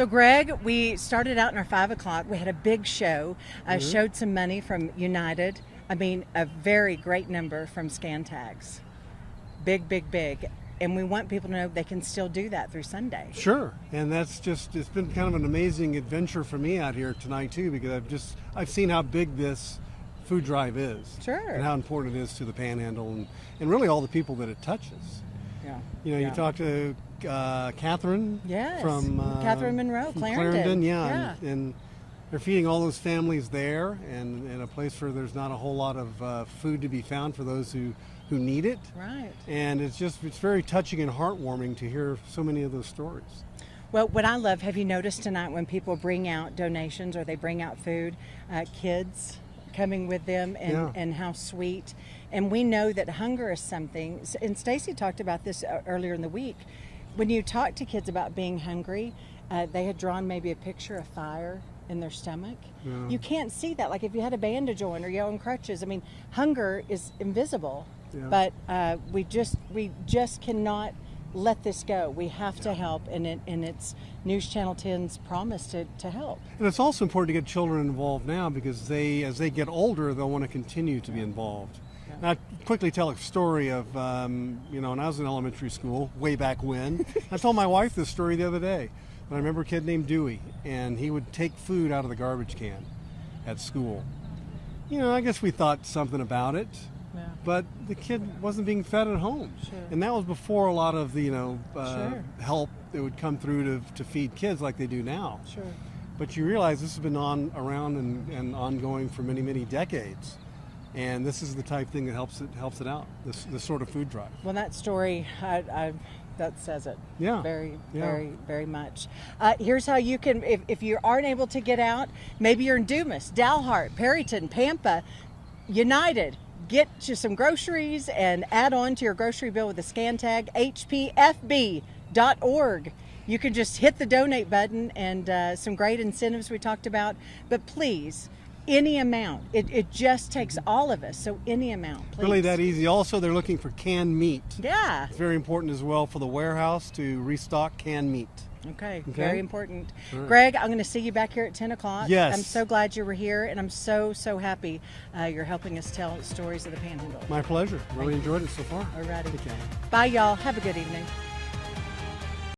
So, Greg, we started out in our 5 o'clock. We had a big show, showed some money from United. I mean, a very great number from Scantags. Big, big, big. And we want people to know they can still do that through Sunday. Sure, and it's been kind of an amazing adventure for me out here tonight too, because I've seen how big this food drive is. Sure. And how important it is to the Panhandle and really all the people that it touches. Yeah. You know, you talk to Catherine from Catherine Monroe, Clarendon. Yeah. And they're feeding all those families there, and in a place where there's not a whole lot of food to be found for those who need it. Right. And it's very touching and heartwarming to hear so many of those stories. Well, what I love, have you noticed tonight when people bring out donations or they bring out food, kids coming with them and how sweet. And we know that hunger is something, and Stacy talked about this earlier in the week. When you talk to kids about being hungry, they had drawn maybe a picture of fire in their stomach. Yeah. You can't see that. Like if you had a bandage on or you on crutches, I mean, hunger is invisible. Yeah. But we just cannot let this go. We have to help, and it's News Channel 10's promise to help. And it's also important to get children involved now, because as they get older, they'll want to continue to be involved. Yeah. And I quickly tell a story of, when I was in elementary school, way back when. I told my wife this story the other day. And I remember a kid named Dewey, and he would take food out of the garbage can at school. I guess we thought something about it. Yeah. But the kid wasn't being fed at home. Sure. And that was before a lot of the, Sure. help that would come through to feed kids like they do now. Sure. But you realize this has been around and ongoing for many, many decades. And this is the type of thing that helps it out, this sort of food drive. Well, that story, that says it. Yeah. Very, Yeah. very, very much. Here's how you can, if you aren't able to get out, maybe you're in Dumas, Dalhart, Perryton, Pampa, United. Get you some groceries and add on to your grocery bill with a scan tag, hpfb.org. You can just hit the donate button, and some great incentives we talked about. But please, any amount. It just takes all of us, so any amount, please. Really that easy. Also, they're looking for canned meat. Yeah. It's very important as well for the warehouse to restock canned meat. Okay, very important. Right. Greg, I'm going to see you back here at 10 o'clock. Yes. I'm so glad you were here, and I'm so happy you're helping us tell stories of the Panhandle. My pleasure. Really enjoyed it so far. All righty. Okay. Bye, y'all. Have a good evening.